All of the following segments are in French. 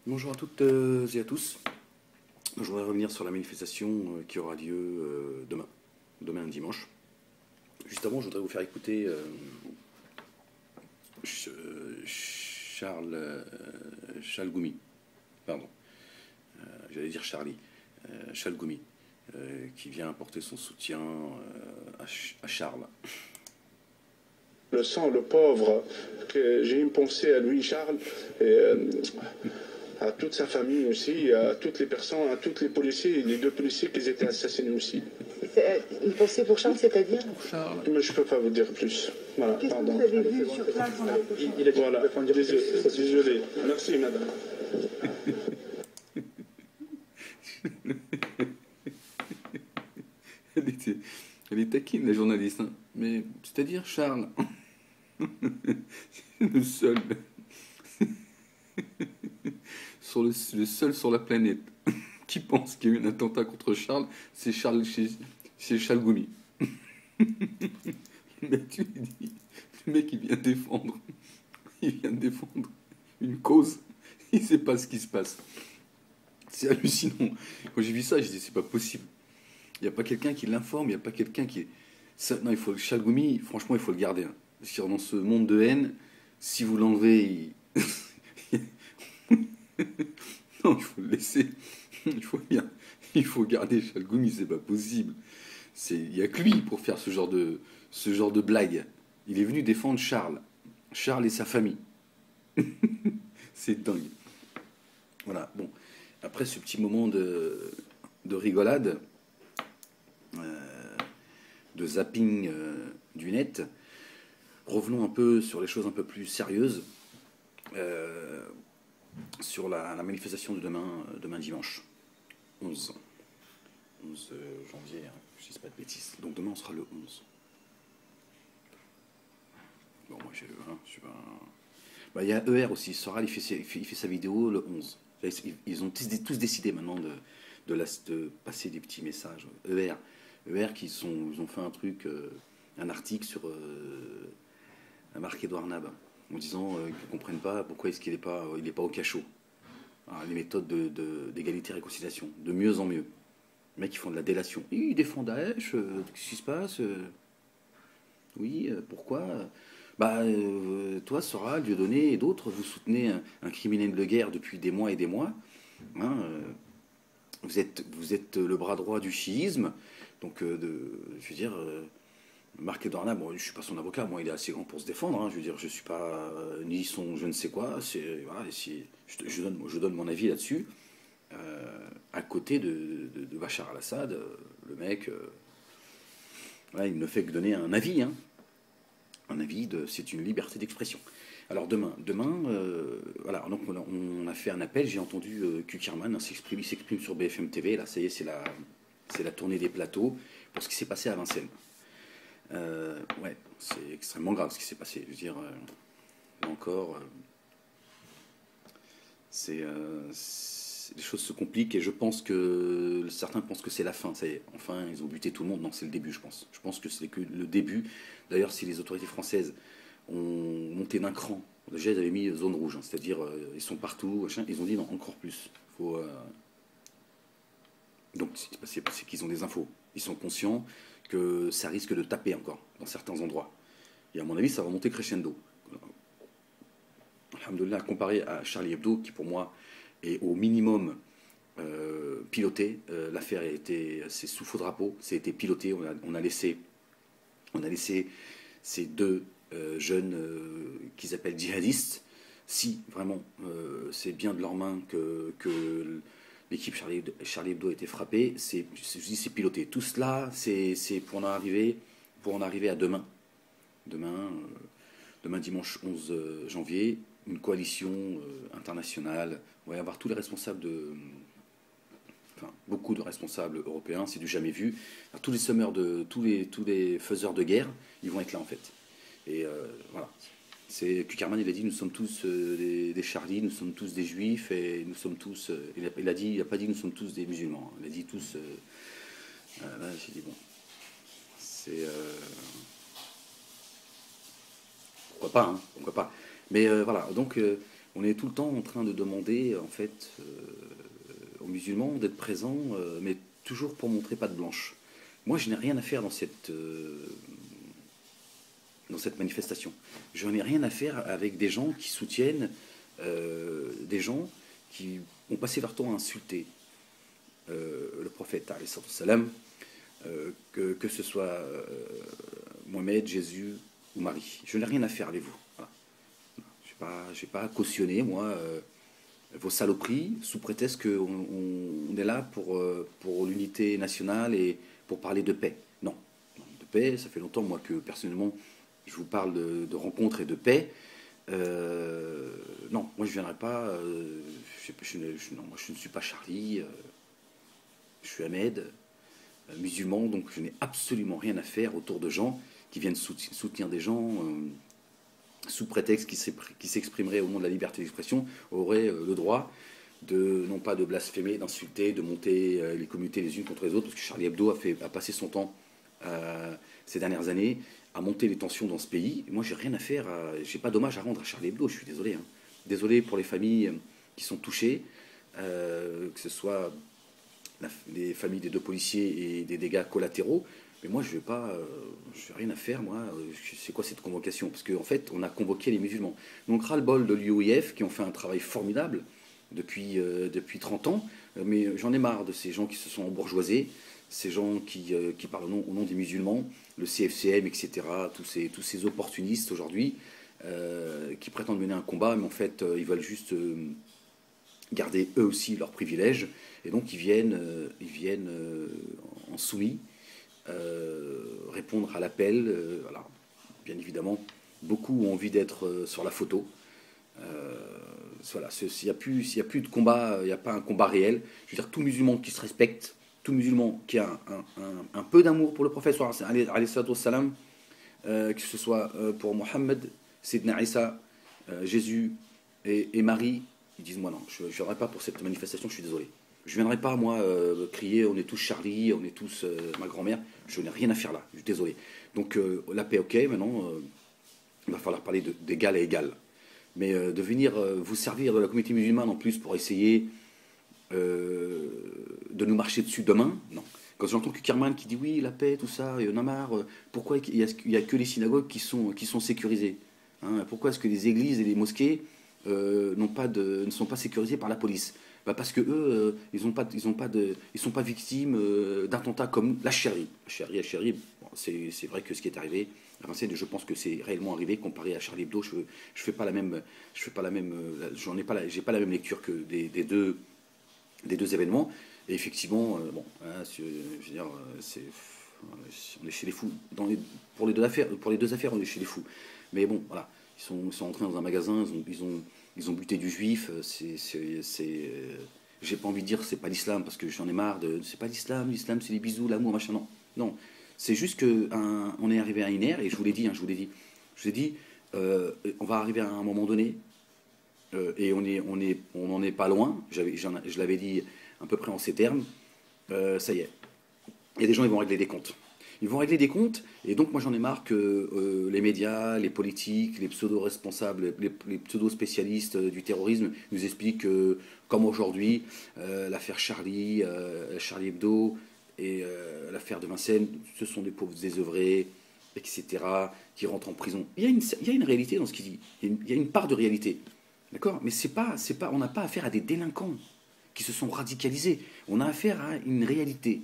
Bonjour à toutes et à tous. Je voudrais revenir sur la manifestation qui aura lieu demain dimanche. Juste avant, je voudrais vous faire écouter Charles Goumi, pardon, j'allais dire Charlie, Charles Goumi, qui vient apporter son soutien à Charles. Le sang, le pauvre, que j'ai une pensée à lui, Charles, et à toute sa famille aussi, à toutes les personnes, à tous les policiers, les deux policiers qui étaient assassinés aussi. Une pensée pour Charles, c'est-à-dire Charles. Mais je ne peux pas vous dire plus. Voilà, Qu'est-ce que pardon. vous avez vu sur place dans la prochaine? Il a dit voilà, désolé. Merci, madame. Elle est taquine, la journaliste. Hein. Mais c'est-à-dire, Charles, le seul, le seul sur la planète qui pense qu'il y a eu un attentat contre Charles, c'est Charles Goumi. Mais tu lui dis, le mec il vient défendre une cause, il sait pas ce qui se passe. C'est hallucinant. Quand j'ai vu ça, j'ai dit c'est pas possible. Il n'y a pas quelqu'un qui l'informe, il n'y a pas quelqu'un qui... Non, il faut Charles Goumi, franchement, il faut le garder. Hein. Parce que dans ce monde de haine, si vous l'enlevez, non, il faut le laisser. Il faut garder Charles Goumi, c'est pas possible. Il n'y a que lui pour faire ce genre de blague. Il est venu défendre Charles et sa famille. C'est dingue. Voilà, bon. Après ce petit moment de rigolade, de zapping du net, revenons un peu sur les choses un peu plus sérieuses, sur la manifestation de demain dimanche, 11 janvier, hein, je ne dis pas de bêtises. Donc demain on sera le 11. Bon, moi je suis pas... Bah, il y a ER aussi, Soral il fait sa vidéo le 11. Ils ont tous décidé maintenant de passer des petits messages. ER ils ont fait un truc, un article sur Marc-Édouard Nab, en disant qu'ils ne comprennent pas pourquoi est-ce qu'il n'est pas au cachot. Alors, les méthodes d'égalité et réconciliation, de mieux en mieux. Les mecs qui font de la délation. Ils défendent Daesh, qu'est-ce qui se passe Oui, pourquoi Bah, toi, Sora, Dieudonné et d'autres, vous soutenez un criminel de guerre depuis des mois et des mois. Hein, vous êtes le bras droit du chiisme. Donc, je veux dire, Marc-Édouard Nab, bon, je ne suis pas son avocat, moi, il est assez grand pour se défendre. Hein, je veux dire, je ne suis pas ni son je ne sais quoi. Voilà, je donne mon avis là-dessus. À côté de Bachar al-Assad, le mec, voilà, il ne fait que donner un avis. Hein. Un avis, c'est une liberté d'expression. Alors demain, voilà, donc on a fait un appel, j'ai entendu Kuckerman hein, il s'exprime sur BFM TV, là ça y est, c'est la tournée des plateaux pour ce qui s'est passé à Vincennes. Ouais, c'est extrêmement grave ce qui s'est passé, je veux dire, là encore, les choses se compliquent et je pense que certains pensent que c'est la fin, ça y est, enfin ils ont buté tout le monde, non c'est le début je pense. Je pense que c'est que le début, d'ailleurs si les autorités françaises ont monté d'un cran, déjà ils avaient mis zone rouge, hein, c'est-à-dire ils sont partout, machin, ils ont dit non encore plus. Donc c'est qu'ils ont des infos, ils sont conscients que ça risque de taper encore dans certains endroits. Et à mon avis ça va monter crescendo. Alhamdoulilah, comparé à Charlie Hebdo qui pour moi et au minimum piloté. L'affaire c'est sous faux drapeau, ça a été piloté. On a laissé ces deux jeunes qu'ils appellent djihadistes. Si vraiment c'est bien de leurs mains que l'équipe Charlie Hebdo a été frappée, c'est piloté. Tout cela, c'est pour en arriver à demain. Demain dimanche 11 janvier, une coalition internationale. On va y avoir tous les responsables beaucoup de responsables européens, c'est du jamais vu. Alors, tous les sommeurs tous les faiseurs de guerre, ils vont être là en fait. Et voilà. Kuckerman, il a dit, nous sommes tous des Charlie, nous sommes tous des Juifs et nous sommes tous. Il a pas dit nous sommes tous des musulmans. Il a dit tous. Là, j'ai dit bon, c'est pourquoi pas, hein, pourquoi pas. Mais voilà, donc on est tout le temps en train de demander, en fait, aux musulmans d'être présents, mais toujours pour montrer patte blanche. Moi, je n'ai rien à faire dans cette manifestation. Je n'ai rien à faire avec des gens qui soutiennent des gens qui ont passé leur temps à insulter le prophète, alayhi salam, que ce soit Mohamed, Jésus ou Marie. Je n'ai rien à faire avec vous. Voilà. Je n'ai pas cautionné, moi, vos saloperies, sous prétexte qu'on est là pour l'unité nationale et pour parler de paix. Non. De paix, ça fait longtemps, moi, que personnellement, je vous parle de rencontres et de paix. Non, moi, je ne viendrai pas. Non, moi, je ne suis pas Charlie. Je suis Ahmed, musulman, donc je n'ai absolument rien à faire autour de gens qui viennent soutenir des gens sous prétexte qui s'exprimeraient au nom de la liberté d'expression, auraient le droit non pas de blasphémer, d'insulter, de monter les communautés les unes contre les autres, parce que Charlie Hebdo a passé son temps ces dernières années à monter les tensions dans ce pays. Et moi, j'ai rien à faire, j'ai pas d'hommage à rendre à Charlie Hebdo, je suis désolé. Hein. Désolé pour les familles qui sont touchées, que ce soit les familles des 2 policiers et des dégâts collatéraux. Mais moi, je n'ai rien à faire, moi. C'est quoi cette convocation? Parce qu'en fait, on a convoqué les musulmans. Donc, ras-le-bol de l'UOIF, qui ont fait un travail formidable depuis 30 ans. Mais j'en ai marre de ces gens qui se sont embourgeoisés, ces gens qui parlent au nom des musulmans, le CFCM, etc., tous ces opportunistes aujourd'hui, qui prétendent mener un combat, mais en fait, ils veulent juste garder eux aussi leurs privilèges. Et donc, ils viennent en soumis, répondre à l'appel. Voilà. Bien évidemment, beaucoup ont envie d'être sur la photo. Voilà. S'il n'y a plus de combat, il n'y a pas un combat réel. Je veux dire, tout musulman qui se respecte, tout musulman qui a un peu d'amour pour le prophète, alayhi salam, que ce soit pour Mohammed, Sidna Isa, Jésus et Marie, ils disent, moi non, je ne viendrai pas pour cette manifestation, je suis désolé. Je ne viendrai pas, moi, crier, on est tous Charlie, on est tous ma grand-mère. Je n'ai rien à faire là, je suis désolé. Donc, la paix, ok, maintenant, il va falloir parler d'égal à égal. Mais de venir vous servir de la communauté musulmane, en plus, pour essayer de nous marcher dessus demain, non. Quand j'entends Kukerman qui dit, oui, la paix, tout ça, il y en a marre, pourquoi il n'y a que les synagogues qui sont sécurisées, hein? Pourquoi est-ce que les églises et les mosquées ne sont pas sécurisées par la police? Parce que eux, ils sont pas victimes d'attentats comme la Chérie. Bon, c'est vrai que ce qui est arrivé à Vincennes, je pense que c'est réellement arrivé comparé à Charlie Hebdo. J'ai pas la même lecture que des deux événements. Et effectivement, bon, hein, je veux dire, on est chez les fous. Pour les deux affaires, on est chez les fous. Mais bon, voilà, ils sont entrés dans un magasin, ils ont buté du juif. J'ai pas envie de dire c'est pas l'islam parce que j'en ai marre c'est pas l'islam c'est les bisous, l'amour, machin. Non, c'est juste que on est arrivé à une ère, et je vous l'ai dit, on va arriver à un moment donné, et on n'en est pas loin. Je l'avais dit à peu près en ces termes. Ça y est, il y a des gens qui vont régler des comptes. Ils vont régler des comptes, et donc moi j'en ai marre que les médias, les politiques, les pseudo-responsables, les pseudo-spécialistes du terrorisme nous expliquent que, comme aujourd'hui, l'affaire Charlie Hebdo et l'affaire de Vincennes, ce sont des pauvres désœuvrés, etc., qui rentrent en prison. Il y a une réalité dans ce qu'il dit, il y a une part de réalité, d'accord? Mais on n'a pas affaire à des délinquants qui se sont radicalisés, on a affaire à une réalité.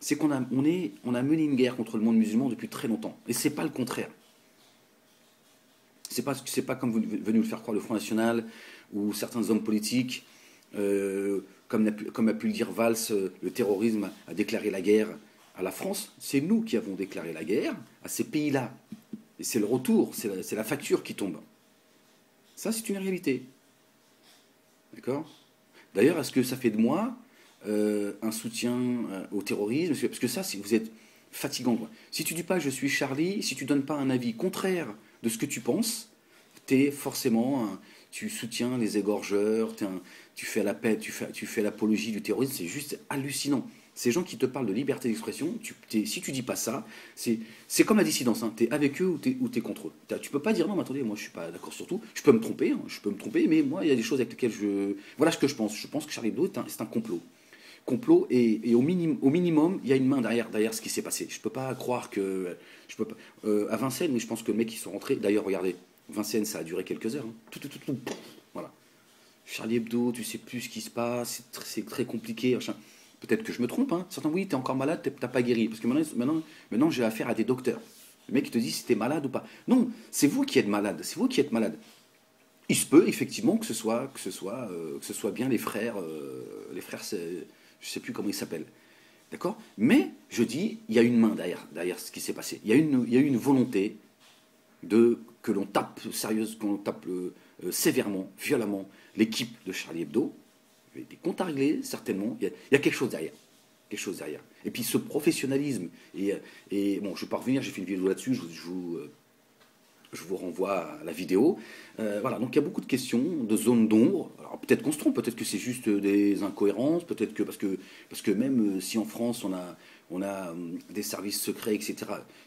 C'est qu'on a mené une guerre contre le monde musulman depuis très longtemps. Et c'est pas le contraire. C'est pas comme vous venez le faire croire le Front National ou certains hommes politiques, comme a pu le dire Valls, le terrorisme a déclaré la guerre à la France. C'est nous qui avons déclaré la guerre à ces pays-là. Et c'est le retour, c'est la facture qui tombe. Ça, c'est une réalité. D'accord? D'ailleurs, est-ce que ça fait de moi un soutien au terrorisme? Parce que ça, vous êtes fatigant, quoi. Si tu dis pas je suis Charlie, si tu donnes pas un avis contraire de ce que tu penses, tu soutiens les égorgeurs, tu fais la paix, tu fais l'apologie du terrorisme. C'est juste hallucinant. Ces gens qui te parlent de liberté d'expression, si tu dis pas ça, c'est comme la dissidence. Hein. Tu es avec eux ou t'es contre eux. Tu peux pas dire non, mais attendez, moi je suis pas d'accord sur tout. Je peux me tromper, hein, mais moi il y a des choses avec lesquelles je. Voilà ce que je pense. Je pense que Charlie Hebdo c'est un complot. Complot et au minimum, il y a une main derrière ce qui s'est passé. Je peux pas croire que. Je peux pas, à Vincennes, mais je pense que les mecs qui sont rentrés. D'ailleurs, regardez, Vincennes, ça a duré quelques heures. Hein. Voilà. Charlie Hebdo, tu sais plus ce qui se passe, c'est très compliqué. Peut-être que je me trompe. Hein. Certains, oui, t'es encore malade, t'as pas guéri. Parce que maintenant j'ai affaire à des docteurs. Le mec qui te dit si t'es malade ou pas. Non, c'est vous qui êtes malade. C'est vous qui êtes malade. Il se peut effectivement que ce soit bien les frères, je sais plus comment ils s'appellent. D'accord? Mais je dis, il y a une main derrière ce qui s'est passé. Il y a une volonté que l'on tape sérieuse, que l'on tape sévèrement, violemment l'équipe de Charlie Hebdo. Il y a des comptes à régler, certainement. Il y a quelque chose derrière. Quelque chose derrière. Et puis ce professionnalisme, et bon, je ne vais pas revenir, j'ai fait une vidéo là-dessus, je vous renvoie à la vidéo. Voilà, donc il y a beaucoup de questions, de zones d'ombre. Alors peut-être qu'on se trompe, peut-être que c'est juste des incohérences, peut-être que parce que même si en France on a des services secrets, etc.,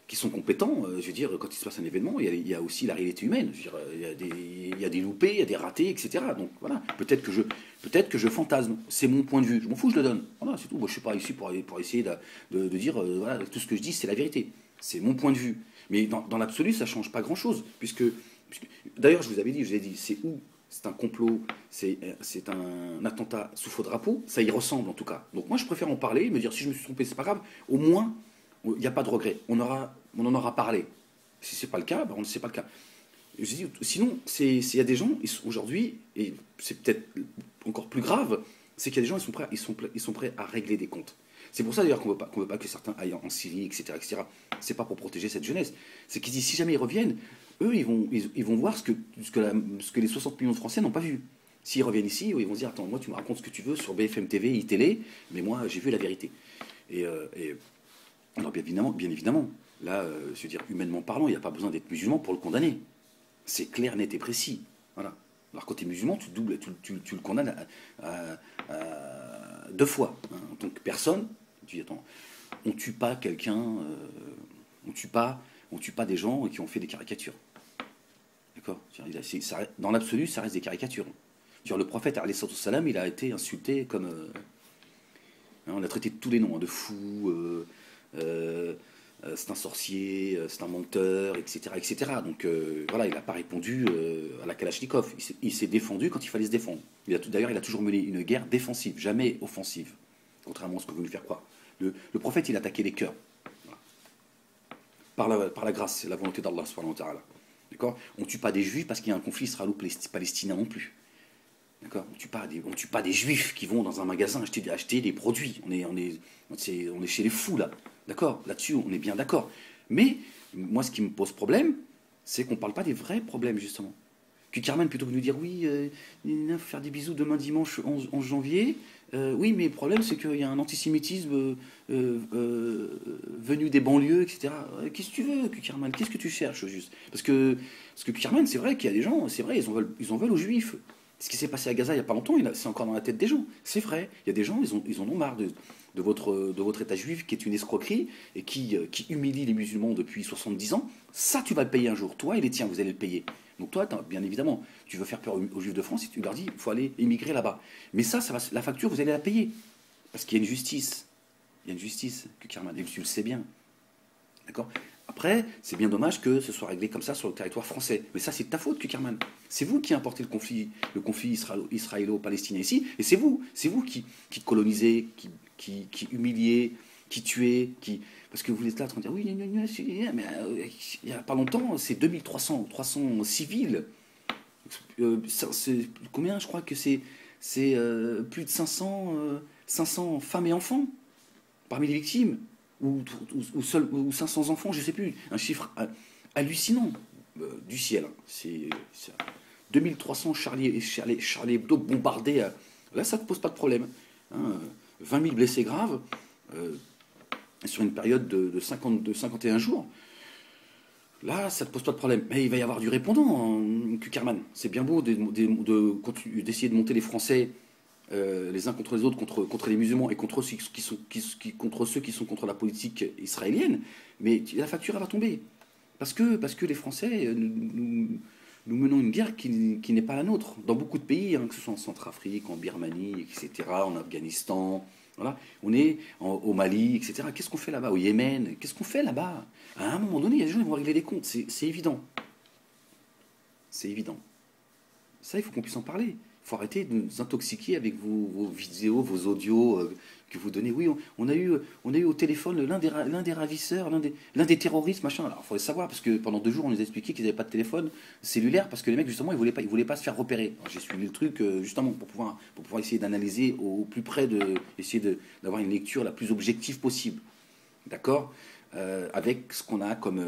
qui sont compétents, je veux dire, quand il se passe un événement, il y a aussi la réalité humaine. Je veux dire, il y a des loupés, il y a des ratés, etc. Donc voilà, peut-être que je fantasme. C'est mon point de vue. Je m'en fous, je le donne. Voilà, c'est tout. Moi, je suis pas ici pour essayer de dire, voilà, tout ce que je dis, c'est la vérité. C'est mon point de vue. Mais dans l'absolu, ça ne change pas grand-chose. D'ailleurs, je vous ai dit, c'est un complot, c'est un attentat sous faux drapeau, ça y ressemble en tout cas. Donc moi, je préfère en parler, me dire si je me suis trompé, c'est pas grave. Au moins, il n'y a pas de regret. On en aura parlé. Si c'est pas le cas, on ne sait pas le cas. Je dis, sinon, il y a des gens aujourd'hui, et c'est peut-être encore plus grave, c'est qu'il y a des gens ils sont prêts à régler des comptes. C'est pour ça d'ailleurs qu'on ne veut pas que certains aillent en Syrie, etc. etc. C'est pas pour protéger cette jeunesse. C'est qu'ils disent si jamais ils reviennent, eux ils vont voir ce que les 60 millions de Français n'ont pas vu. S'ils reviennent ici, ils vont se dire attends, moi tu me racontes ce que tu veux sur BFM TV, iTélé, mais moi j'ai vu la vérité. Alors bien évidemment, là, je veux dire humainement parlant, il n'y a pas besoin d'être musulman pour le condamner. C'est clair, net et précis. Voilà. Alors quand tu es musulman, tu le condamnes à 2 fois. Hein. En tant que personne, tu dis attends, on tue pas quelqu'un, on tue pas des gens qui ont fait des caricatures. D'accord? Dans l'absolu, ça reste des caricatures. Le prophète, alayhi salam, il a été insulté comme... on l'a traité de tous les noms, hein, de fou, c'est un sorcier, c'est un menteur, etc. etc. Donc voilà, il n'a pas répondu à la Kalachnikov. Il s'est défendu quand il fallait se défendre. D'ailleurs, il a toujours mené une guerre défensive, jamais offensive, contrairement à ce que vous voulez faire croire. Le prophète, il attaquait les cœurs. Voilà. Par la grâce, c'est la volonté d'Allah. D'accord? On ne tue pas des juifs parce qu'il y a un conflit israélo-palestinien non plus. D'accord? On ne tue pas des juifs qui vont dans un magasin acheter des produits. On est chez les fous là. D'accord? Là-dessus, on est bien d'accord. Mais moi, ce qui me pose problème, c'est qu'on ne parle pas des vrais problèmes, justement. Que Carmen, plutôt que de nous dire oui, faire des bisous demain dimanche 11 janvier, oui, mais le problème, c'est qu'il y a un antisémitisme venu des banlieues, etc. Qu'est-ce que tu veux, Carmen? Qu'est-ce que tu cherches, juste? Parce que Carmen, c'est vrai qu'il y a des gens, c'est vrai, ils en veulent aux juifs. Ce qui s'est passé à Gaza il n'y a pas longtemps, c'est encore dans la tête des gens. C'est vrai. Il y a des gens, ils en ont marre de votre État juif qui est une escroquerie et qui humilie les musulmans depuis 70 ans. Ça, tu vas le payer un jour. Toi et les tiens, vous allez le payer. Donc toi, bien évidemment, tu veux faire peur aux juifs de France et tu leur dis il faut aller émigrer là-bas. Mais la facture, vous allez la payer. Parce qu'il y a une justice. Il y a une justice, Kerman, et tu le sais bien. D'accord? Après, c'est bien dommage que ce soit réglé comme ça sur le territoire français. Mais ça, c'est de ta faute, Kerman. C'est vous qui importez le conflit israélo-palestinien ici, et c'est vous qui colonisez, qui humiliez, qui tuez, parce que vous êtes là en train de dire oui, mais il n'y a pas longtemps, c'est 2300 civils. Combien? Je crois que c'est plus de 500 femmes et enfants parmi les victimes. Ou 500 enfants, je ne sais plus, un chiffre hallucinant du ciel. C'est 2300 Charlie Hebdo bombardés. Là, ça ne te pose pas de problème. 20 000 blessés graves sur une période de 51 jours. Là, ça ne te pose pas de problème. Mais il va y avoir du répondant, Kuckerman. C'est bien beau d'essayer de monter les Français les uns contre les autres, contre les musulmans et contre ceux contre ceux qui sont contre la politique israélienne, mais la facture elle va tomber. Parce que les Français, nous menons une guerre qui n'est pas la nôtre. Dans beaucoup de pays, hein, que ce soit en Centrafrique, en Birmanie, etc., en Afghanistan, voilà, on est au Mali, etc. Qu'est-ce qu'on fait là-bas? Au Yémen, qu'est-ce qu'on fait là-bas? À un moment donné, il y a des gens qui vont régler des comptes, c'est évident. C'est évident. Ça, il faut qu'on puisse en parler. Il faut arrêter de nous intoxiquer avec vos vidéos, vos audios que vous donnez. Oui, on a eu au téléphone l'un des ravisseurs, l'un des terroristes, machin. Alors, il faut le savoir, parce que pendant 2 jours, on nous a expliqué qu'ils n'avaient pas de téléphone cellulaire, parce que les mecs, justement, ils voulaient pas se faire repérer. Alors, j'ai suivi le truc, justement, pour pouvoir essayer d'analyser au plus près, essayer d'avoir une lecture la plus objective possible. D'accord, avec ce qu'on a comme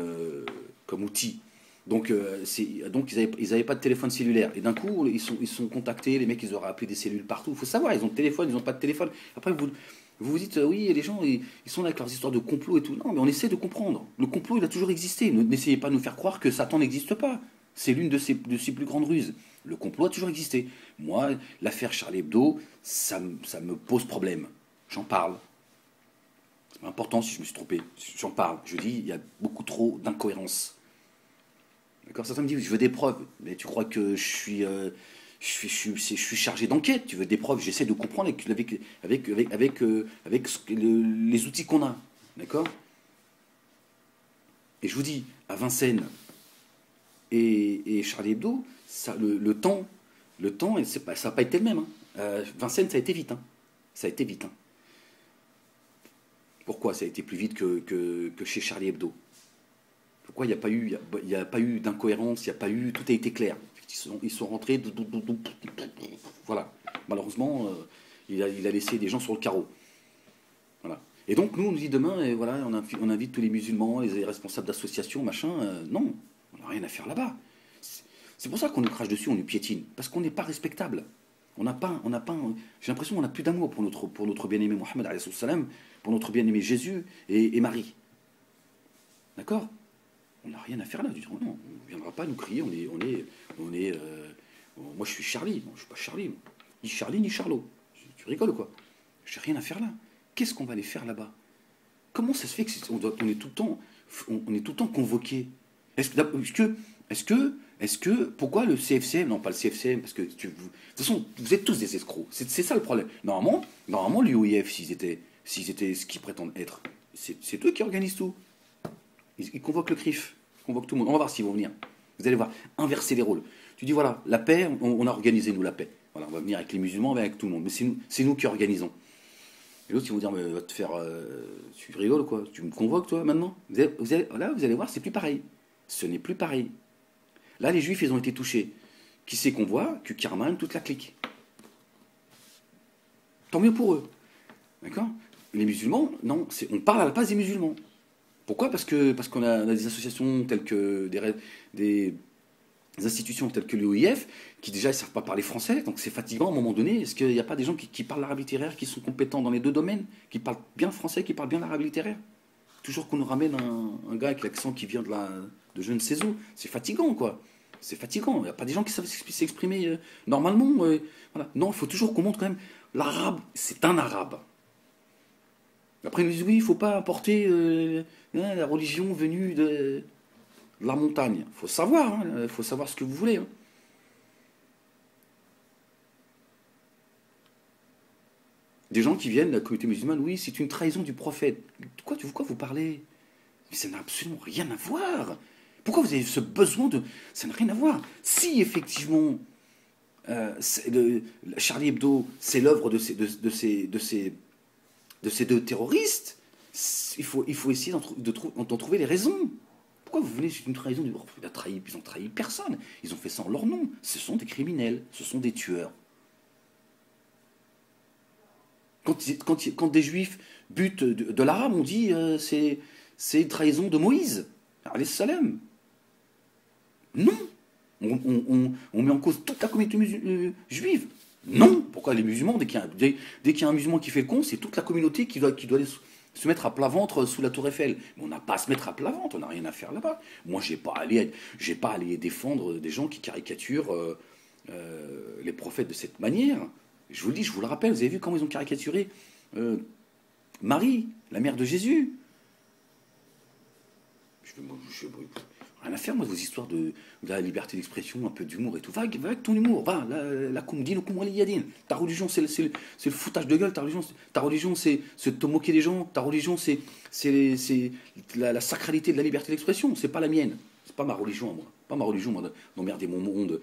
outil. Donc ils avaient pas de téléphone cellulaire. Et d'un coup, ils sont contactés, les mecs, ils auraient appelé des cellules partout. Il faut savoir, ils ont le téléphone, ils n'ont pas de téléphone. Après, vous dites, oui, les gens, ils sont là avec leurs histoires de complot et tout. Non, mais on essaie de comprendre. Le complot, il a toujours existé. N'essayez pas de nous faire croire que Satan n'existe pas. C'est l'une de ses plus grandes ruses. Le complot a toujours existé. Moi, l'affaire Charlie Hebdo, ça me pose problème. J'en parle. C'est important si je me suis trompé. J'en parle. Je dis, il y a beaucoup trop d'incohérences. D'accord, certains me disent, je veux des preuves. Mais tu crois que je suis chargé d'enquête. Tu veux des preuves. J'essaie de comprendre avec les outils qu'on a. D'accord. Et je vous dis, à Vincennes et Charlie Hebdo, ça, le temps, ça n'a pas été le même. Hein. Vincennes, ça a été vite. Hein. Ça a été vite. Hein. Pourquoi ça a été plus vite que chez Charlie Hebdo? Pourquoi il n'y a pas eu d'incohérence, tout a été clair. Ils sont rentrés, voilà. Malheureusement, il a laissé des gens sur le carreau. Voilà. Et donc nous, on nous dit demain, et voilà, on invite tous les musulmans, les responsables d'associations, machin. Non, on n'a rien à faire là-bas. C'est pour ça qu'on nous crache dessus, on nous piétine, parce qu'on n'est pas respectable. J'ai l'impression qu'on n'a plus d'amour pour notre bien-aimé Mohammed alayhi salam, pour notre bien-aimé Jésus et Marie. D'accord? On n'a rien à faire là. Non, on ne viendra pas nous crier. Moi, je suis Charlie. Non, je ne suis pas Charlie. Ni Charlie, ni Charlot. Tu rigoles ou quoi? Je n'ai rien à faire là. Qu'est-ce qu'on va aller faire là-bas? Comment ça se fait qu'on est tout le temps convoqué? Pourquoi le CFCM? Non, pas le CFCM, parce que de toute façon, vous êtes tous des escrocs. C'est ça le problème. Normalement, l'UOIF, s'ils étaient ce qu'ils prétendent être, c'est eux qui organisent tout. Ils convoquent le CRIF, ils convoquent tout le monde. On va voir s'ils vont venir. Vous allez voir, inverser les rôles. Tu dis, voilà, la paix, on a organisé, nous, la paix. Voilà, on va venir avec les musulmans, avec tout le monde. Mais c'est nous qui organisons. Et l'autre, ils vont dire, mais va te faire... tu rigoles ou quoi? Tu me convoques, toi, maintenant? Vous allez voir, c'est plus pareil. Ce n'est plus pareil. Là, les Juifs, ils ont été touchés. Qui c'est qu'on voit? Que Kerman, toute la clique. Tant mieux pour eux. D'accord? Les musulmans, non, on parle à la place des musulmans. Pourquoi? Parce qu'on a des associations telles que des institutions telles que l'UOIF qui déjà ne savent pas parler français, donc c'est fatigant à un moment donné. Est-ce qu'il n'y a pas des gens qui parlent l'arabe littéraire, qui sont compétents dans les deux domaines, qui parlent bien le français, qui parlent bien l'arabe littéraire? Toujours qu'on nous ramène un gars avec l'accent qui vient de je ne sais où. C'est fatigant, quoi. C'est fatigant. Il n'y a pas des gens qui savent s'exprimer normalement. Voilà. Non, il faut toujours qu'on montre quand même l'arabe, c'est un arabe. Après, ils nous disent, oui, il ne faut pas apporter la religion venue de la montagne. Il faut savoir, faut savoir ce que vous voulez. Hein. Des gens qui viennent de la communauté musulmane, oui, c'est une trahison du prophète. De quoi vous parlez? Mais ça n'a absolument rien à voir. Pourquoi vous avez ce besoin de... Ça n'a rien à voir. Si, effectivement, Charlie Hebdo, c'est l'œuvre de ces deux terroristes, il faut essayer d'en trouver les raisons. Pourquoi vous venez sur une trahison du... Ils ont trahi personne. Ils ont fait ça en leur nom. Ce sont des criminels. Ce sont des tueurs. Quand des juifs butent de l'arabe, on dit c'est une trahison de Moïse. Alayhi salam. Non. On met en cause toute la communauté juive. Non. Pourquoi les musulmans, dès qu'il y a un musulman qui fait le con, c'est toute la communauté qui doit se mettre à plat ventre sous la tour Eiffel. Mais on n'a pas à se mettre à plat ventre, on n'a rien à faire là-bas. Moi, j'ai pas à aller défendre des gens qui caricaturent les prophètes de cette manière. Je vous le dis, je vous le rappelle, vous avez vu comment ils ont caricaturé Marie, la mère de Jésus. Rien à faire, moi, de vos histoires de la liberté d'expression, un peu d'humour et tout. Va avec ton humour, va, la kumdin, yadin. Ta religion, c'est le foutage de gueule, ta religion, c'est te moquer des gens, ta religion, c'est la sacralité de la liberté d'expression, c'est pas la mienne. C'est pas ma religion, moi. Pas ma religion, moi, d'emmerder mon monde,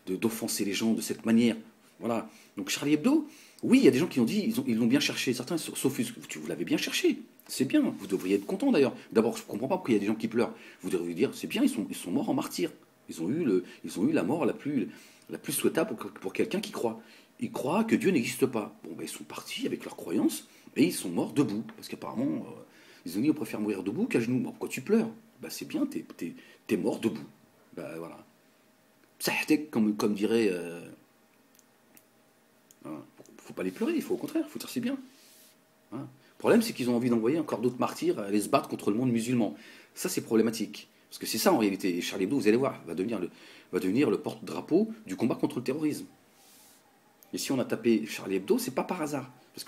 d'offenser les gens de cette manière. Voilà. Donc Charlie Hebdo, oui, il y a des gens qui ont dit, ils l'ont bien cherché, certains s'offusquent. Vous l'avez bien cherché, c'est bien, vous devriez être content d'ailleurs. D'abord, je ne comprends pas pourquoi il y a des gens qui pleurent. Vous devriez dire, c'est bien, ils sont morts en martyrs. Ils ont eu la mort la plus souhaitable pour quelqu'un qui croit. Ils croient que Dieu n'existe pas. Bon, ben, ils sont partis avec leurs croyances et ils sont morts debout. Parce qu'apparemment, ils ont dit, on préfère mourir debout qu'à genoux. Bon, pourquoi tu pleures? Ben, c'est bien, t'es mort debout. Ben, voilà. Comme dirait... faut pas les pleurer, il faut au contraire, il faut dire c'est bien. Hein. Le problème, c'est qu'ils ont envie d'envoyer encore d'autres martyrs aller se battre contre le monde musulman. Ça, c'est problématique. Parce que c'est ça, en réalité. Et Charlie Hebdo, vous allez voir, va devenir le porte-drapeau du combat contre le terrorisme. Et si on a tapé Charlie Hebdo, c'est pas par hasard. Parce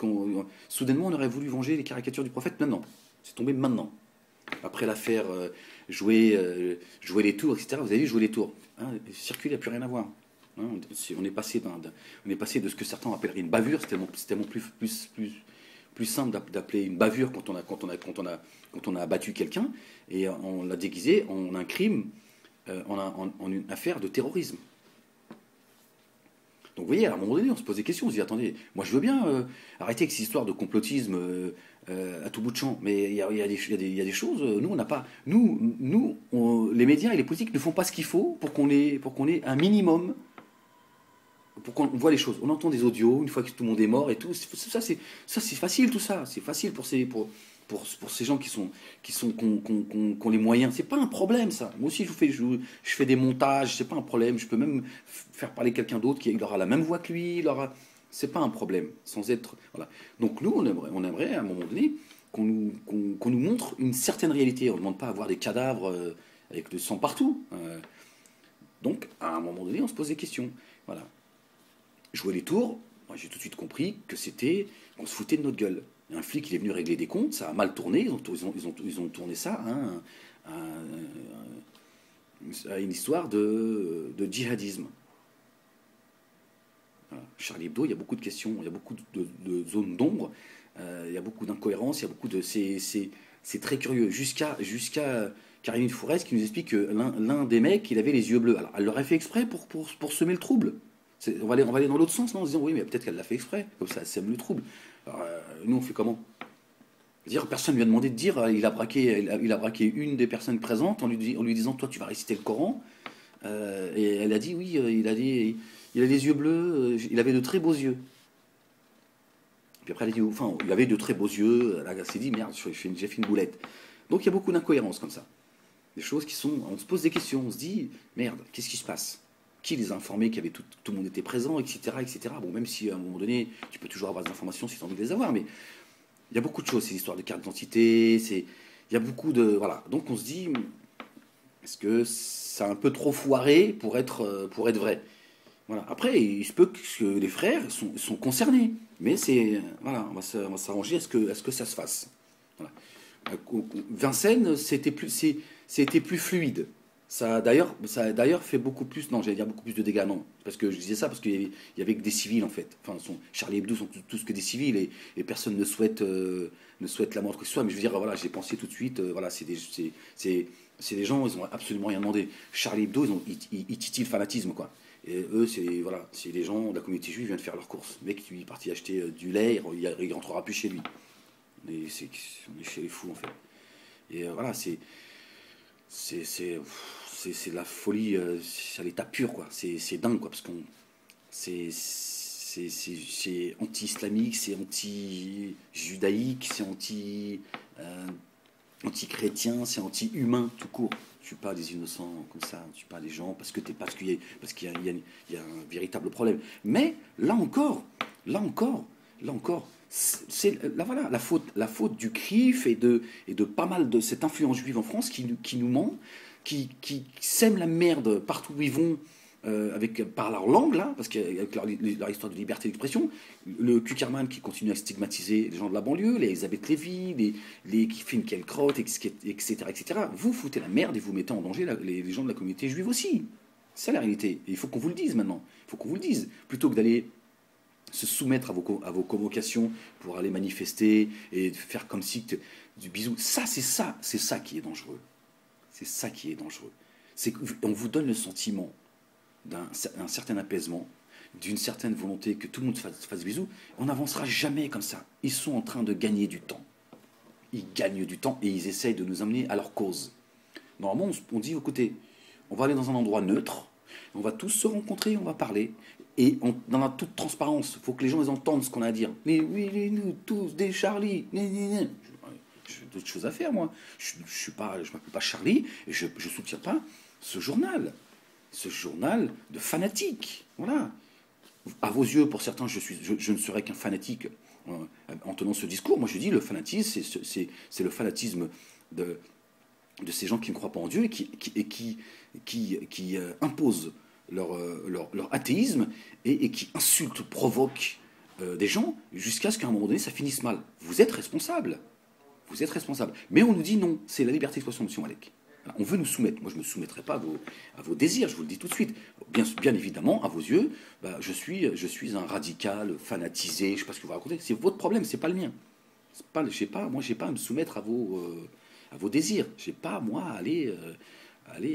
soudainement, on aurait voulu venger les caricatures du prophète maintenant. C'est tombé maintenant. Après l'affaire jouer les tours, etc. Vous avez vu jouer les tours. Hein, circuler, il n'y a plus rien à voir. Hein, on est passé de ce que certains appelleraient une bavure. C'est tellement plus simple d'appeler une bavure quand on a abattu quelqu'un, et on l'a déguisé en un crime, en une affaire de terrorisme. Donc vous voyez, à un moment donné, on se pose des questions, on se dit, attendez, moi je veux bien arrêter avec ces histoires de complotisme à tout bout de champ, mais il y a des choses, nous on n'a pas... les médias et les politiques ne font pas ce qu'il faut pour qu'on ait un minimum, pour qu'on voit les choses. On entend des audios, une fois que tout le monde est mort et tout, ça c'est facile tout ça, c'est facile pour ces gens qui ont les moyens. C'est pas un problème ça. Moi aussi je fais des montages, c'est pas un problème. Je peux même faire parler quelqu'un d'autre qui aura la même voix que lui. C'est pas un problème. Sans être voilà. Donc nous on aimerait à un moment donné qu'on nous montre une certaine réalité. On ne demande pas à voir des cadavres avec du sang partout. Donc à un moment donné on se pose des questions. Voilà. Jouer les tours. Moi j'ai tout de suite compris que c'était qu'on se foutait de notre gueule. Un flic, il est venu régler des comptes, ça a mal tourné, ils ont tourné ça à une histoire de djihadisme. Voilà. Charlie Hebdo, il y a beaucoup de questions, il y a beaucoup de zones d'ombre, il y a beaucoup d'incohérences, il y a beaucoup de... C'est très curieux, jusqu'à Caroline Fourès qui nous explique que l'un des mecs, il avait les yeux bleus. Alors, elle l'aurait fait exprès pour semer le trouble. On va aller dans l'autre sens, non, en se disant, oui, mais peut-être qu'elle l'a fait exprès, comme ça, elle sème le trouble. Alors, nous, on fait comment? Dire, personne lui a demandé de dire, il a braqué une des personnes présentes en lui disant, toi, tu vas réciter le Coran. Et elle a dit, oui, il a des yeux bleus, il avait de très beaux yeux. Puis après, elle a dit, enfin, il avait de très beaux yeux. Elle s'est dit, merde, j'ai fait une boulette. Donc, il y a beaucoup d'incohérences comme ça. Des choses qui sont... On se pose des questions, on se dit, merde, qu'est-ce qui se passe? Qui les a informés qu'il y avait tout le monde était présent, etc., etc. Bon, même si à un moment donné, tu peux toujours avoir des informations si tu as envie de les avoir, mais il y a beaucoup de choses, ces histoires de carte d'identité, il y a beaucoup de... Voilà. Donc on se dit, est-ce que c'est un peu trop foiré pour être vrai? Voilà. Après, il se peut que les frères sont concernés, mais c'est... Voilà, on va s'arranger à ce que ça se fasse. Voilà. Vincennes, c'était plus fluide. Ça a d'ailleurs fait beaucoup plus, non, j'allais dire beaucoup plus de dégâts, non, parce que je disais ça parce qu'il y avait que des civils en fait. Enfin, Charlie Hebdo sont tous que des civils et personne ne souhaite la mort de quoi que ce soit. Mais je veux dire, voilà, j'ai pensé tout de suite, voilà, c'est des gens, ils ont absolument rien demandé. Charlie Hebdo, ils titillent le fanatisme, quoi. Et eux, c'est les gens de la communauté juive, ils viennent faire leurs courses. Le mec, il est parti acheter du lait, il rentrera plus chez lui. On est chez les fous en fait. Et voilà, c'est de la folie à l'état pur, quoi. C'est dingue, quoi, parce qu'on c'est anti-islamique, c'est anti-judaïque, c'est anti-chrétien, c'est anti-humain tout court. Tu tues pas des innocents comme ça, tu tues pas des gens parce qu'il y a un véritable problème. Mais là encore, c'est voilà la faute du CRIF et de pas mal de cette influence juive en France qui nous ment, qui sème la merde partout où ils vont, par leur langue, là, parce qu'avec leur histoire de liberté d'expression, le Kuckerman qui continue à stigmatiser les gens de la banlieue, les Elisabeth Lévy, qui filment quelle crotte, etc., etc. Vous foutez la merde et vous mettez en danger les gens de la communauté juive aussi. C'est ça la réalité. Et il faut qu'on vous le dise maintenant. Il faut qu'on vous le dise. Plutôt que d'aller se soumettre à vos convocations pour aller manifester et faire comme si du bisou. C'est ça qui est dangereux. C'est ça qui est dangereux. C'est qu'on vous donne le sentiment d'un certain apaisement, d'une certaine volonté que tout le monde fasse bisous. On n'avancera jamais comme ça. Ils sont en train de gagner du temps. Ils gagnent du temps et ils essayent de nous amener à leur cause. Normalement, on dit, écoutez, on va aller dans un endroit neutre, on va tous se rencontrer, on va parler, et dans la toute transparence, il faut que les gens ils entendent ce qu'on a à dire. Mais oui, nous tous des Charlie. J'ai d'autres choses à faire, moi. Je m'appelle pas Charlie, et je soutiens pas ce journal de fanatiques. Voilà. À vos yeux, pour certains, je ne serais qu'un fanatique en tenant ce discours. Moi, je dis le fanatisme, c'est le fanatisme de ces gens qui ne croient pas en Dieu et qui imposent leur athéisme et qui insultent, provoquent des gens jusqu'à ce qu'à un moment donné, ça finisse mal. Vous êtes responsable. Vous êtes responsable. Mais on nous dit non, c'est la liberté d'expression, M. Malek. On veut nous soumettre. Moi, je ne me soumettrai pas à vos désirs, je vous le dis tout de suite. Bien évidemment, à vos yeux, je suis un radical, fanatisé, je ne sais pas ce que vous racontez. C'est votre problème, ce n'est pas le mien. Moi, je n'ai pas à me soumettre à vos désirs. Je n'ai pas, moi, à aller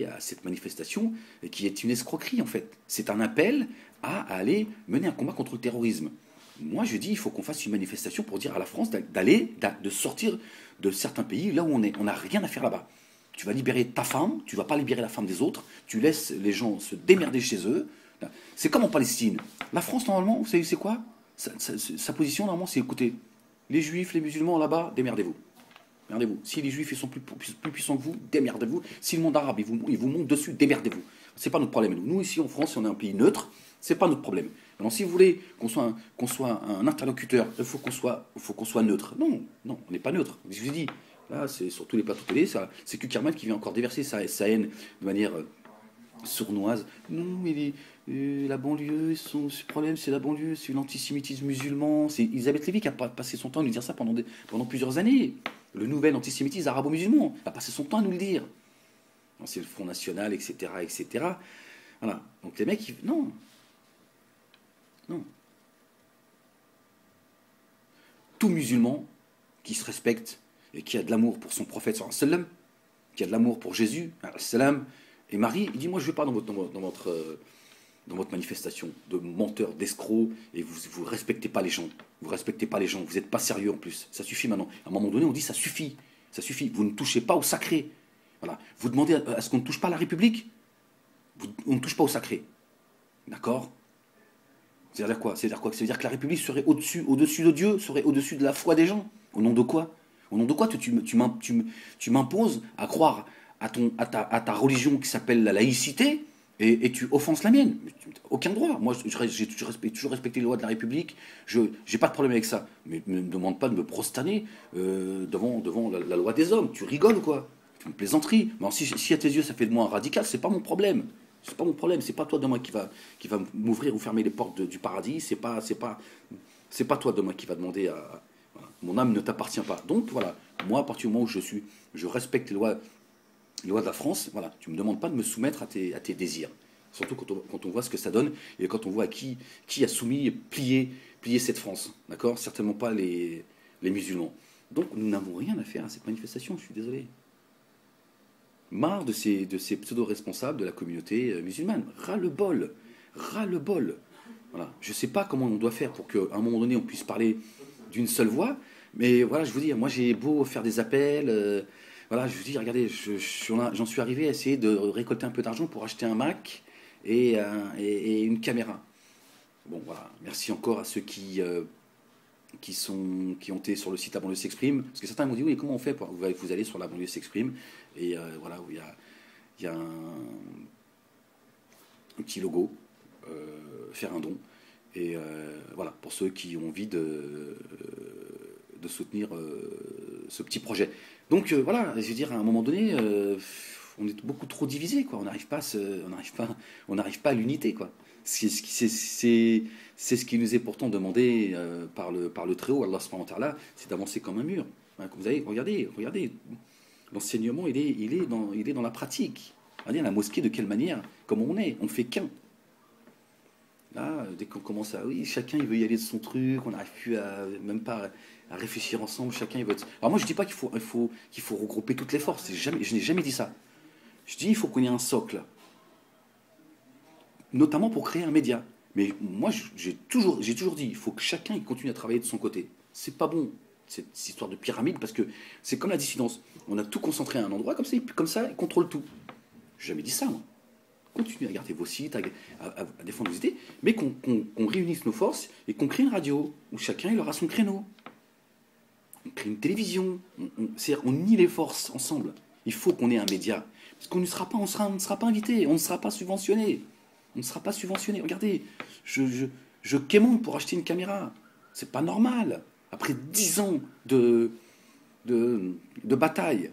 à cette manifestation qui est une escroquerie, en fait. C'est un appel à aller mener un combat contre le terrorisme. Moi, je dis, il faut qu'on fasse une manifestation pour dire à la France de sortir de certains pays, là où on est. On n'a rien à faire là-bas. Tu vas libérer ta femme, tu ne vas pas libérer la femme des autres, tu laisses les gens se démerder chez eux. C'est comme en Palestine. La France, normalement, vous savez, c'est quoi sa position, normalement, c'est écoutez, les juifs, les musulmans, là-bas, démerdez-vous. Démerdez-vous. Si les juifs ils sont plus puissants que vous, démerdez-vous. Si le monde arabe, il vous monte dessus, démerdez-vous. C'est pas notre problème. Nous, ici, en France, si on est un pays neutre, c'est pas notre problème. Alors, si vous voulez qu'on soit un interlocuteur, il faut qu'on soit neutre. Non, on n'est pas neutre. Je vous dis, là, c'est sur tous les plateaux télé, c'est Kuckerman qui vient encore déverser sa haine de manière sournoise. Non, mais la banlieue, ce problème, c'est la banlieue, c'est l'antisémitisme musulman. C'est Elisabeth Lévy qui a passé son temps à nous dire ça pendant plusieurs années. Le nouvel antisémitisme arabo-musulman a passé son temps à nous le dire. C'est le Front National, etc., etc. Voilà. Donc les mecs, non. Tout musulman qui se respecte et qui a de l'amour pour son prophète, qui a de l'amour pour Jésus, et Marie, il dit, moi je ne vais pas dans votre manifestation de menteurs, d'escrocs, et vous respectez pas les gens. Vous respectez pas les gens, vous n'êtes pas sérieux en plus. Ça suffit maintenant. À un moment donné, on dit ça suffit. Vous ne touchez pas au sacré. Voilà. Vous demandez à ce qu'on ne touche pas à la République. On ne touche pas au sacré. D'accord ? C'est-à-dire quoi ? Ça veut dire que la République serait au-dessus de Dieu, serait au-dessus de la foi des gens. Au nom de quoi ? Au nom de quoi tu m'imposes à croire à ta religion qui s'appelle la laïcité et tu offenses la mienne. Aucun droit. Moi, j'ai toujours respecté les lois de la République. Je n'ai pas de problème avec ça. Mais ne me demande pas de me prosterner devant la loi des hommes. Tu rigoles ou quoi ? C'est une plaisanterie. Mais si à tes yeux ça fait de moi un radical, c'est pas mon problème. C'est pas mon problème. C'est pas toi demain qui va m'ouvrir ou fermer les portes du paradis. C'est pas toi demain qui va demander à. Voilà. Mon âme ne t'appartient pas. Donc voilà. Moi, à partir du moment où je respecte les lois de la France, voilà, tu ne me demandes pas de me soumettre à tes désirs. Surtout quand on voit ce que ça donne et quand on voit qui a soumis et plié cette France. D'accord ? Certainement pas les musulmans. Donc nous n'avons rien à faire à cette manifestation, je suis désolé. Marre de ces pseudo-responsables de la communauté musulmane. Ras-le-bol. Voilà. Je ne sais pas comment on doit faire pour qu'à un moment donné on puisse parler d'une seule voix, mais voilà, je vous dis, moi j'ai beau faire des appels... Voilà, je vous dis, regardez, j'en suis arrivé à essayer de récolter un peu d'argent pour acheter un Mac et une caméra. Bon, voilà. Merci encore à ceux qui ont été sur le site La Banlieue s'exprime. Parce que certains m'ont dit, oui, comment on fait vous allez sur La Banlieue s'exprime. Et voilà, où il y a un petit logo, faire un don. Et voilà, pour ceux qui ont envie de soutenir ce petit projet. Donc voilà, je veux dire, à un moment donné, on est beaucoup trop divisés, quoi. On n'arrive pas, on n'arrive pas à l'unité, quoi. C'est ce qui nous est pourtant demandé par le Très-Haut, Allah subhanahu wa ta'ala, c'est d'avancer comme un mur. Hein, vous avez, regardez, l'enseignement, il est dans la pratique. Regardez la mosquée, de quelle manière, comment on est, on fait qu'un. Là, dès qu'on commence à... Oui, chacun, il veut y aller de son truc, on n'arrive plus même pas à réfléchir ensemble, chacun, il veut... Alors moi, je dis pas qu'il faut regrouper toutes les forces, je n'ai jamais dit ça. Je dis, il faut qu'on ait un socle, notamment pour créer un média. Mais moi, j'ai toujours dit, il faut que chacun il continue à travailler de son côté. C'est pas bon, cette histoire de pyramide, parce que c'est comme la dissidence. On a tout concentré à un endroit, comme ça, il contrôle tout. J'ai jamais dit ça, moi. Continuez à garder vos sites, à défendre vos idées, mais qu'on réunisse nos forces et qu'on crée une radio où chacun il aura son créneau. On crée une télévision, c'est-à-dire on unie les forces ensemble. Il faut qu'on ait un média. Parce qu'on ne sera pas invité, on ne sera pas subventionné. On ne sera pas subventionné. Regardez, je quémande pour acheter une caméra. C'est pas normal. Après 10 ans de bataille,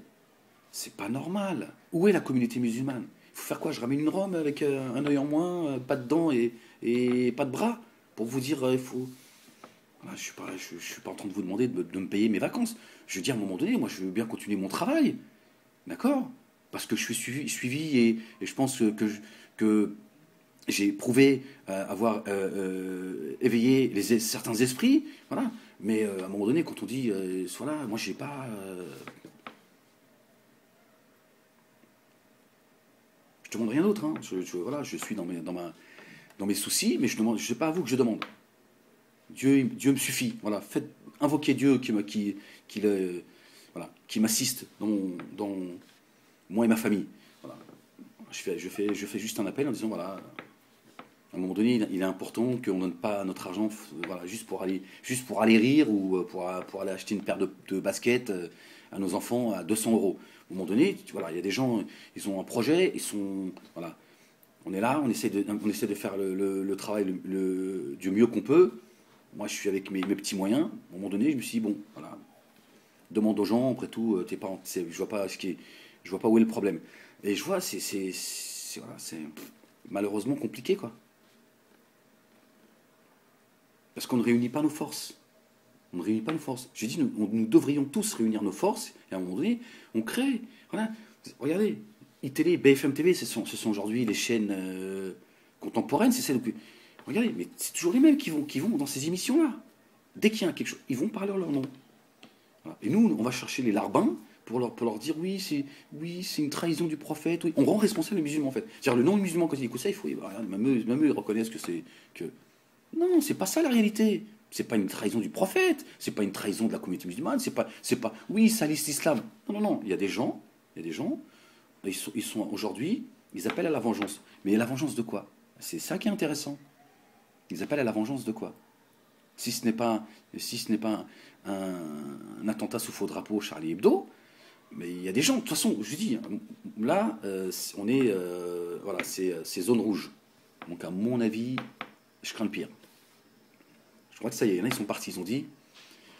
c'est pas normal. Où est la communauté musulmane? Il faut faire quoi? Je ramène une Rome avec un œil en moins, pas de dents et pas de bras pour vous dire il faut. Voilà, je suis pas en train de vous demander de me payer mes vacances. Je veux dire, à un moment donné, moi, je veux bien continuer mon travail, d'accord? Parce que je suis suivi et je pense que j'ai prouvé avoir éveillé certains esprits, voilà. Mais à un moment donné, quand on dit, voilà, moi, j'ai pas. Je demande rien d'autre. Hein. Voilà, je suis dans mes soucis, mais je sais pas à vous que je demande. Dieu me suffit. Voilà, invoquer Dieu qui m'assiste dans moi et ma famille. Voilà. Je fais juste un appel en disant voilà, à un moment donné, il est important qu'on ne donne pas notre argent voilà, juste pour aller rire ou pour aller acheter une paire de baskets à nos enfants à 200 euros. À un moment donné, voilà, il y a des gens, ils ont un projet, voilà, on est là, on essaie de faire le travail du mieux qu'on peut. Moi, je suis avec mes petits moyens. À un moment donné, je me suis dit, bon, voilà, demande aux gens, après tout, je vois pas où est le problème. Et je vois, c'est malheureusement compliqué, quoi. Parce qu'on ne réunit pas nos forces. On ne réunit pas nos forces. J'ai dit, nous devrions tous réunir nos forces, et à un moment donné, on crée. Voilà. Regardez, iTélé, BFM TV, ce sont aujourd'hui les chaînes contemporaines, c'est celles que... Regardez, mais c'est toujours les mêmes qui vont dans ces émissions-là. Dès qu'il y a quelque chose, ils vont parler leur nom. Voilà. Et nous, on va chercher les larbins pour leur dire oui, c'est une trahison du prophète. Oui. On rend responsable les musulmans, en fait. C'est-à-dire, le non-musulman, quand il écoute ça, il faut... Même eux, ils reconnaissent que... Non, c'est pas ça la réalité. C'est pas une trahison du prophète, c'est pas une trahison de la communauté musulmane, c'est pas, oui, ça salissent l'islam. Non, il y a des gens, ils sont aujourd'hui, ils appellent à la vengeance. Mais la vengeance de quoi? C'est ça qui est intéressant. Ils appellent à la vengeance de quoi? Si ce n'est pas un attentat sous faux drapeau Charlie Hebdo, mais il y a des gens, de toute façon, je dis, là, on est, voilà, c'est zone rouge. Donc à mon avis, je crains le pire. Je crois que ça y est, il y en a, ils sont partis, ils ont dit,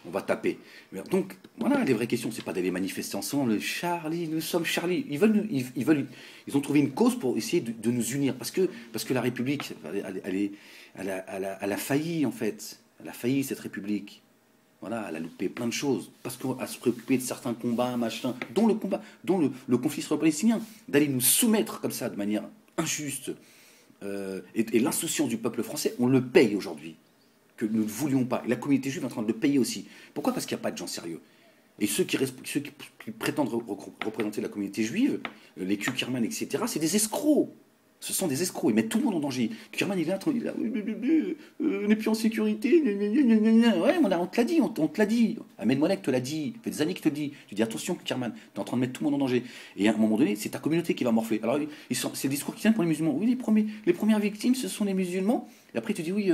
on va taper. Mais donc, voilà, les vraies questions, c'est pas d'aller manifester ensemble. Charlie, nous sommes Charlie. Ils ont trouvé une cause pour essayer de nous unir. Parce que la République, elle a failli, en fait. Elle a failli, cette République. Voilà, elle a loupé plein de choses. Parce qu'à se préoccuper de certains combats, machin, dont le conflit israélo-palestinien, d'aller nous soumettre comme ça, de manière injuste, et l'insouciance du peuple français, on le paye aujourd'hui. Que nous ne voulions pas. Et la communauté juive est en train de le payer aussi. Pourquoi? Parce qu'il n'y a pas de gens sérieux. Et ceux qui prétendent représenter la communauté juive, les Kuckerman, etc., c'est des escrocs. Ce sont des escrocs. Ils mettent tout le monde en danger. Kuckerman, il est là, on n'est plus en sécurité. Ouais, on te l'a dit, on te l'a dit. Ahmed Moalek te l'a dit. Ça fait des années qu'il te le dit. Tu dis attention, Kuckerman, tu es en train de mettre tout le monde en danger. Et à un moment donné, c'est ta communauté qui va morfler. Alors, c'est le discours qui tient pour les musulmans. Oui, les premières victimes, ce sont les musulmans. Et après, tu dis oui,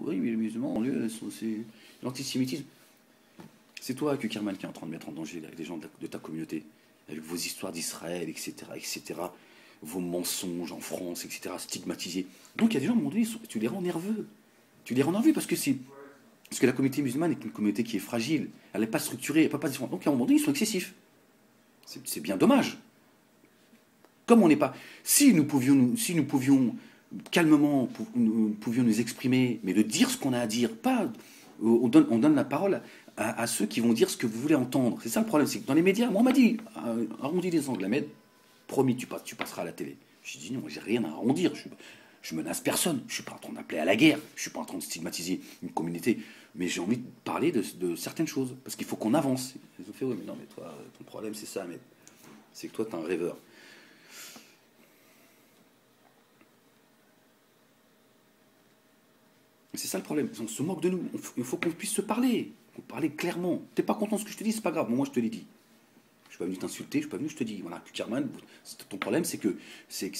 les musulmans, c'est l'antisémitisme. C'est toi, Kuckerman, qui est en train de mettre en danger les gens de ta communauté. Avec vos histoires d'Israël, etc., vos mensonges en France, etc., stigmatisés. Donc il y a des gens, à un moment donné, tu les rends nerveux. Tu les rends nerveux parce que la communauté musulmane est une communauté qui est fragile. Elle n'est pas structurée, elle ne peut pas se défendre. Donc à un moment donné, ils sont excessifs. C'est bien dommage. Comme on n'est pas... Si nous pouvions calmement, nous pouvions nous exprimer, mais de dire ce qu'on a à dire, pas... On donne la parole à ceux qui vont dire ce que vous voulez entendre. C'est ça le problème, c'est que dans les médias, moi on m'a dit, arrondis les angles, Ahmed, promis, tu passeras à la télé. J'ai dit non, j'ai rien à arrondir, je menace personne, je suis pas en train d'appeler à la guerre, je suis pas en train de stigmatiser une communauté, mais j'ai envie de parler de certaines choses, parce qu'il faut qu'on avance. Ils ont fait, oui, mais non, mais toi, ton problème c'est ça, mais c'est que toi, t'es un rêveur. C'est ça le problème, on se moque de nous, il faut qu'on puisse se parler, clairement. T'es pas content de ce que je te dis, c'est pas grave, moi je te l'ai dit. Je suis pas venu t'insulter, je suis pas venu, je te dis, voilà, Kerman, ton problème c'est que tu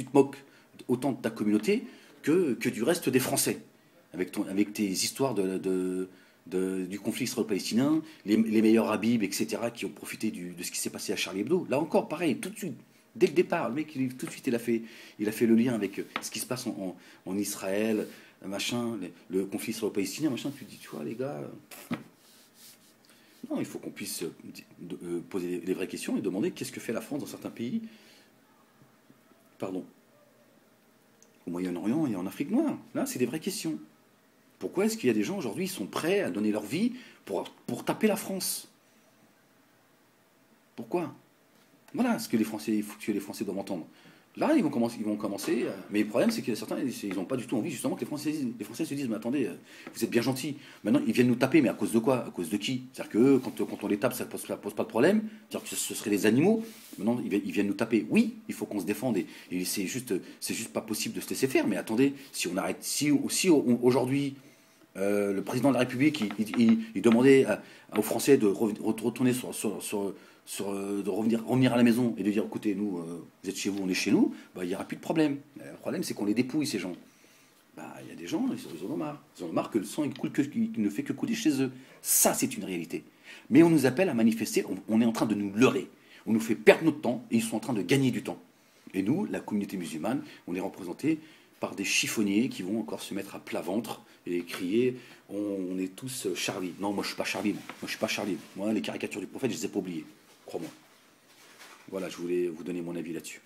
te moques autant de ta communauté que du reste des Français, avec tes histoires du conflit israélo-palestinien, les meilleurs Habib, etc., qui ont profité de ce qui s'est passé à Charlie Hebdo. Là encore, pareil, tout de suite. Dès le départ, le mec, tout de suite, il a fait le lien avec ce qui se passe en Israël, machin, le conflit israélo-palestinien, machin. Tu te dis, tu vois, les gars, non, il faut qu'on puisse poser les vraies questions et demander qu'est-ce que fait la France dans certains pays, pardon, au Moyen-Orient et en Afrique noire. Là, c'est des vraies questions. Pourquoi est-ce qu'il y a des gens aujourd'hui qui sont prêts à donner leur vie pour taper la France? Pourquoi? Voilà ce que les Français doivent entendre. Là, ils vont commencer. Mais le problème, c'est que certains, ils n'ont pas du tout envie, justement, que les Français se disent, mais attendez, vous êtes bien gentils. Maintenant, ils viennent nous taper, mais à cause de quoi? À cause de qui? C'est-à-dire que quand on les tape, ça ne pose pas de problème. C'est-à-dire que ce seraient des animaux. Maintenant, ils viennent nous taper. Oui, il faut qu'on se défende. Et c'est juste pas possible de se laisser faire. Mais attendez, si on arrête, si aujourd'hui, le président de la République, il demandait aux Français de retourner de revenir à la maison et de dire, écoutez, nous, vous êtes chez vous, on est chez nous, bah, il n'y aura plus de problème. Le problème, c'est qu'on les dépouille, ces gens. Bah, il y a des gens, ils en ont marre. Ils en ont marre que le sang il ne fait que couler chez eux. Ça, c'est une réalité. Mais on nous appelle à manifester, on est en train de nous leurrer. On nous fait perdre notre temps et ils sont en train de gagner du temps. Et nous, la communauté musulmane, on est représenté par des chiffonniers qui vont encore se mettre à plat ventre et crier on est tous Charlie. Non, moi je suis pas Charlie. Moi je suis pas Charlie. Moi, les caricatures du prophète, je les ai pas oubliées. Crois-moi. Voilà, je voulais vous donner mon avis là-dessus.